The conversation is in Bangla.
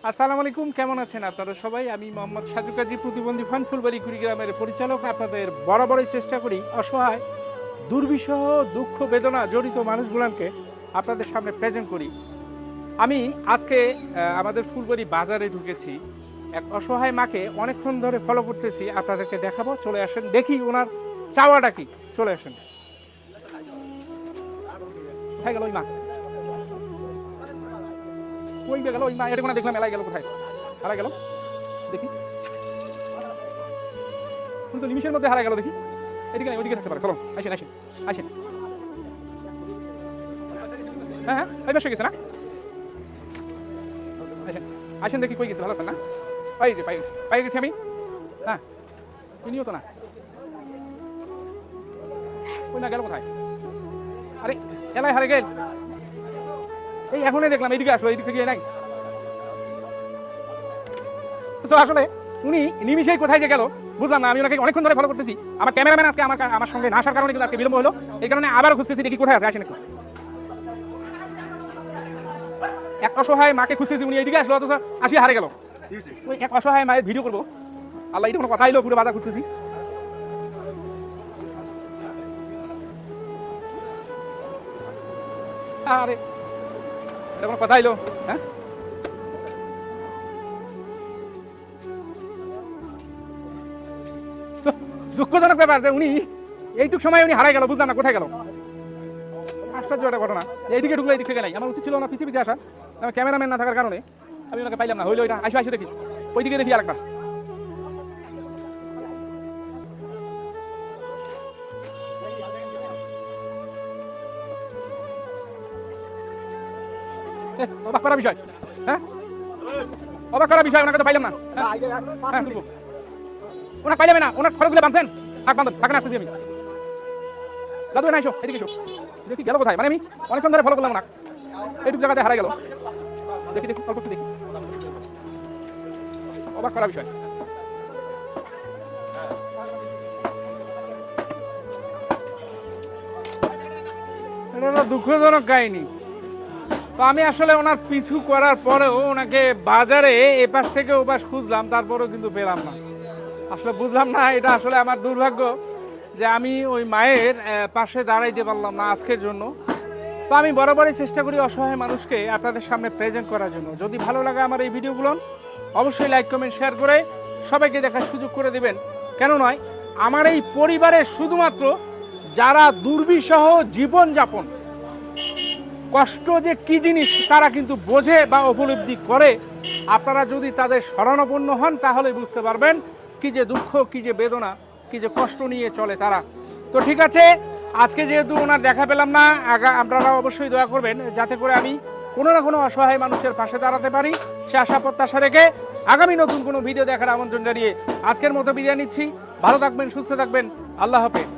আসসালামু আলাইকুম, কেমন আছেন আপনারা সবাই? আমি মোহাম্মদ সাজু কাজী, প্রতিবন্ধী ফান ফুলবাড়ি কুড়িগ্রামের পরিচালক। আপনাদের বরাবরই চেষ্টা করি অসহায়, দুর্বিষহ, দুঃখ বেদনা জড়িত মানুষগুলোকে আপনাদের সামনে প্রেজেন্ট করি। আমি আজকে আমাদের ফুলবাড়ি বাজারে ঢুকেছি। এক অসহায় মাকে অনেকক্ষণ ধরে ফলো করতেছি, আপনাদেরকে দেখাবো। চলে আসেন, দেখি ওনার চাওয়াটা কি। চলে আসেন। কোথায় গেল ওই মা? ওই গেল ওই মা, এটা দেখলাম এলাই গেল, কোথায় হারা গেল দেখি। কিন্তু নিমিশের মধ্যে হারা গেল দেখি। এদিকে নাই, ওইদিকে থাকতে পারে। চলো আসেন আসেন আসেন। হ্যাঁ হ্যাঁ, এই বসে গেছে না? আসেন আসেন দেখি কই গেছে। ভালো আছেন না? পাই গেছি আমি। হ্যাঁ, উনিও তো না। ওই না গেল কোথায়? আরে এলাই হারে গেল। এই এখনই দেখলাম, এইদিকে আসলো, এইদিকে গিয়ে নাই। আসলে উনি নিমিশেই কোথায় যে গেল বুঝলাম না। আমি ওনাকে অনেকক্ষণ ধরে ফলো করতেছি। আমার ক্যামেরাম্যান আজকে আমার সঙ্গে না আসার কারণে কিন্তু আজকে বিলম্ব হলো। এই কারণে আবারও খুঁজতেছি, দেখি কোথায় আছে। আসেন একটু। এক অসহায় মাকে খুঁজতেছি, উনি এইদিকে আসলো, অথচ আসি হারে গেল। ওই এক অসহায় মায়ের ভিডিও করবো। আল্লাহ, এটা কোনো কথা হইলো? পুরো বাজার খুঁজতেছি। আরে এটা কোনো কথা হইলো? হ্যাঁ, দুঃখজনক ব্যাপার যে উনি এইটুক সময় উনি হারাই গেল, বুঝলাম না কোথায় গেল। আশ্চর্য একটা ঘটনা। এইদিকে ঢুকলে এইদিকে নাই। আমার উচিত ছিল না পিছিয়ে পিছিয়ে আসা। আমার ক্যামেরাম্যান না থাকার কারণে আমি ওনাকে পাইলাম না। হইলো এটা। আসো আসো দেখি, ওইদিকে দেখি আরেকবার। অবাক করা বিষয়। হ্যাঁ, অবাক করা বিষয়। ওনাকে তো পাইলাম না। হ্যাঁ, ওনাকে পাইলাম না। ওনার খরচগুলো বাঁধছেন? থাক বান্ধব, থাকেন, আসতেছি আমি। দাদু না, এসো এদিকে এসো। দেখি গেল কোথায়। মানে আমি অনেকক্ষণ ধরে ফলো করলাম না, এইটুক জায়গাতে হারা গেল। দেখি দেখি, অল্প একটু দেখি। অবাক করা বিষয়। এটা দুঃখজনক কাহিনী। তো আমি আসলে ওনার পিছু করার পরেও ওনাকে বাজারে এপাশ থেকে ওপাশ খুঁজলাম, তারপরেও কিন্তু পেলাম না। আসলে বুঝলাম না, এটা আসলে আমার দুর্ভাগ্য যে আমি ওই মায়ের পাশে দাঁড়াইতে পারলাম না আজকের জন্য। তো আমি বরাবরই চেষ্টা করি অসহায় মানুষকে আপনাদের সামনে প্রেজেন্ট করার জন্য। যদি ভালো লাগে আমার এই ভিডিওগুলো, অবশ্যই লাইক কমেন্ট শেয়ার করে সবাইকে দেখার সুযোগ করে দিবেন। কেন নয়, আমার এই পরিবারের শুধুমাত্র যারা দুর্বিষহ জীবনযাপন, কষ্ট যে কি জিনিস তারা কিন্তু বোঝে বা উপলব্ধি করে। আপনারা যদি তাদের শরণাপন্ন হন তাহলে বুঝতে পারবেন কি যে দুঃখ, কি যে বেদনা, কি যে কষ্ট নিয়ে চলে তারা। তো ঠিক আছে, আজকে যেহেতু ওনার দেখা পেলাম না, আপনারা অবশ্যই দয়া করবেন যাতে করে আমি কোনো না কোনো অসহায় মানুষের পাশে দাঁড়াতে পারি। সে আশা প্রত্যাশা রেখে আগামী নতুন কোনো ভিডিও দেখার আমন্ত্রণ জানিয়ে আজকের মতো বিদায় নিচ্ছি। ভালো থাকবেন, সুস্থ থাকবেন। আল্লাহ হাফেজ।